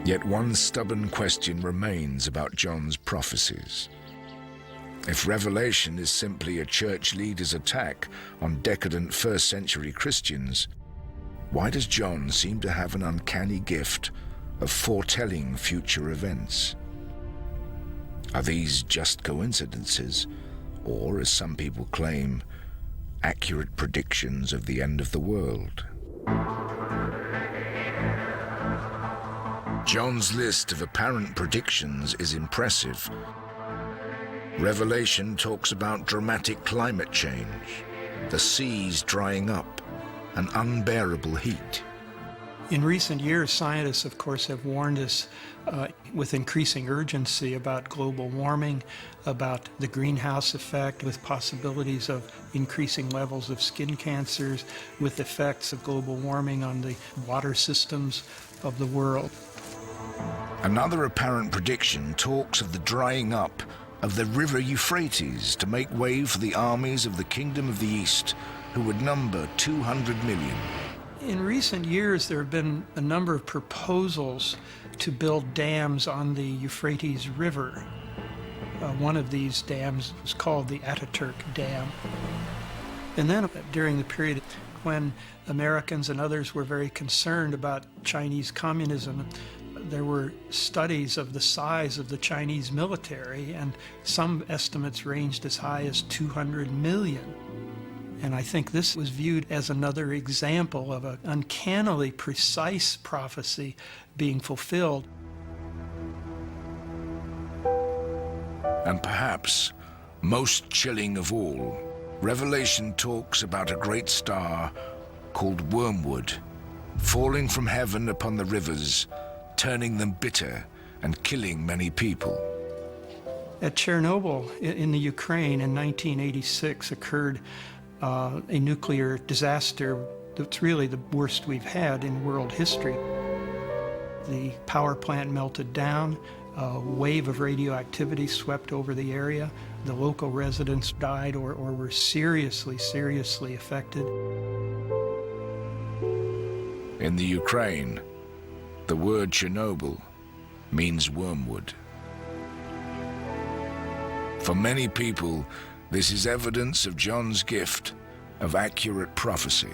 Yet one stubborn question remains about John's prophecies. If Revelation is simply a church leader's attack on decadent first-century Christians, why does John seem to have an uncanny gift of foretelling future events? Are these just coincidences, or, as some people claim, accurate predictions of the end of the world? John's list of apparent predictions is impressive. Revelation talks about dramatic climate change, the seas drying up, and unbearable heat. In recent years, scientists, of course, have warned us with increasing urgency about global warming, about the greenhouse effect, with possibilities of increasing levels of skin cancers, with effects of global warming on the water systems of the world. Another apparent prediction talks of the drying up of the river Euphrates to make way for the armies of the Kingdom of the East, who would number 200 million. In recent years, there have been a number of proposals to build dams on the Euphrates River. One of these dams was called the Ataturk Dam. And then during the period when Americans and others were very concerned about Chinese communism, there were studies of the size of the Chinese military, and some estimates ranged as high as 200 million. And I think this was viewed as another example of an uncannily precise prophecy being fulfilled. And perhaps most chilling of all, Revelation talks about a great star called Wormwood, falling from heaven upon the rivers, turning them bitter and killing many people. At Chernobyl in the Ukraine in 1986 occurred a nuclear disaster that's really the worst we've had in world history. The power plant melted down, a wave of radioactivity swept over the area. The local residents died or were seriously affected. In the Ukraine, the word Chernobyl means wormwood. For many people, this is evidence of John's gift of accurate prophecy.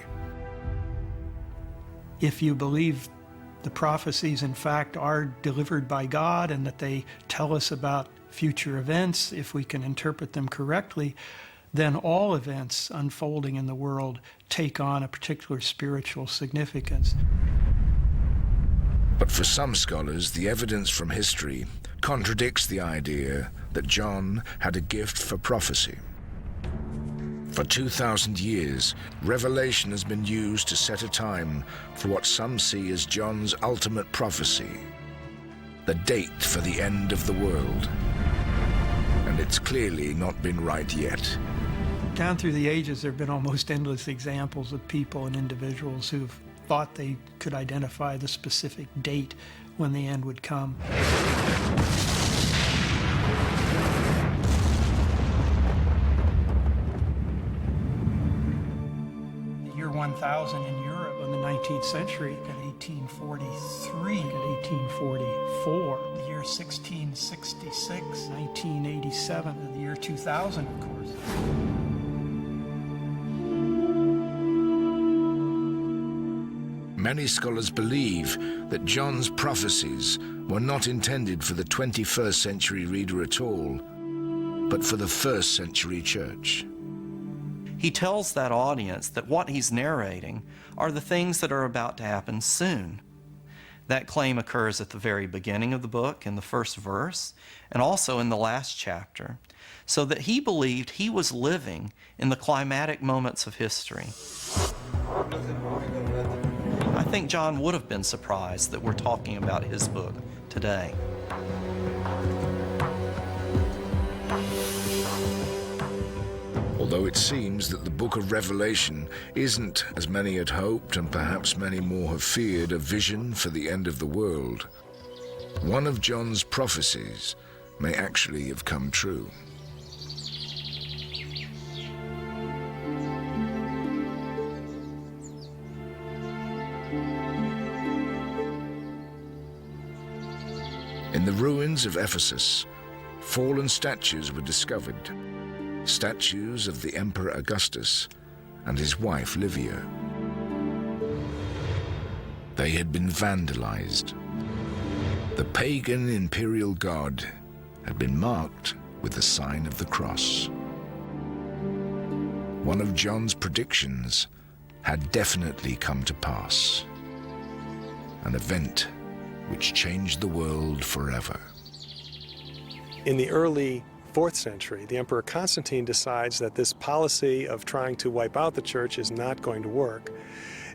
If you believe the prophecies, in fact, are delivered by God and that they tell us about future events, if we can interpret them correctly, then all events unfolding in the world take on a particular spiritual significance. But for some scholars, the evidence from history contradicts the idea that John had a gift for prophecy. For 2,000 years, Revelation has been used to set a time for what some see as John's ultimate prophecy, the date for the end of the world. And it's clearly not been right yet. Down through the ages, there have been almost endless examples of people and individuals who've thought they could identify the specific date when the end would come. The year 1000 in Europe in the 19th century, at 1843, at 1844, the year 1666, 1987, and the year 2000, of course. Many scholars believe that John's prophecies were not intended for the 21st century reader at all, but for the first century church. He tells that audience that what he's narrating are the things that are about to happen soon. That claim occurs at the very beginning of the book, in the first verse, and also in the last chapter, so that he believed he was living in the climatic moments of history. I think John would have been surprised that we're talking about his book today. Although it seems that the book of Revelation isn't, as many had hoped and perhaps many more have feared, a vision for the end of the world, one of John's prophecies may actually have come true. In the ruins of Ephesus, fallen statues were discovered, statues of the Emperor Augustus and his wife Livia. They had been vandalized. The pagan imperial god had been marked with the sign of the cross. One of John's predictions had definitely come to pass, an event which changed the world forever. In the early 4th century, the Emperor Constantine decides that this policy of trying to wipe out the church is not going to work,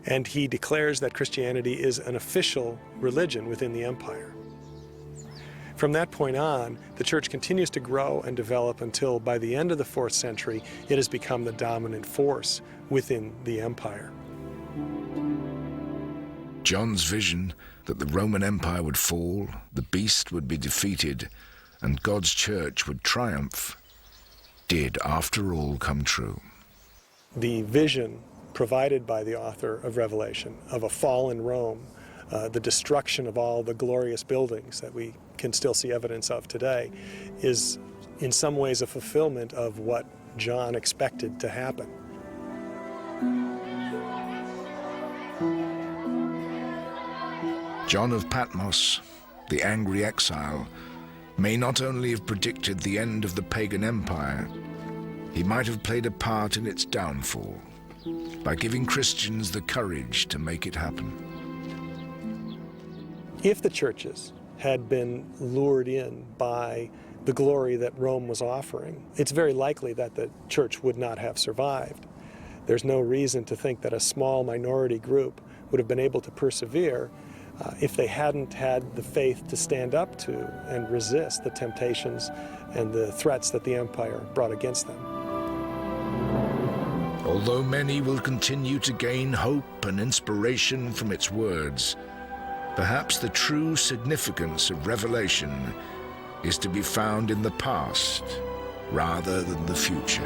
and he declares that Christianity is an official religion within the empire. From that point on, the church continues to grow and develop until by the end of the 4th century, it has become the dominant force within the empire. John's vision that the Roman Empire would fall, the beast would be defeated, and God's church would triumph, did after all come true. The vision provided by the author of Revelation of a fallen Rome, the destruction of all the glorious buildings that we can still see evidence of today, is in some ways a fulfillment of what John expected to happen. John of Patmos, the angry exile, may not only have predicted the end of the pagan empire, he might have played a part in its downfall by giving Christians the courage to make it happen. If the churches had been lured in by the glory that Rome was offering, it's very likely that the church would not have survived. There's no reason to think that a small minority group would have been able to persevere if they hadn't had the faith to stand up to and resist the temptations and the threats that the empire brought against them. Although many will continue to gain hope and inspiration from its words, perhaps the true significance of Revelation is to be found in the past rather than the future.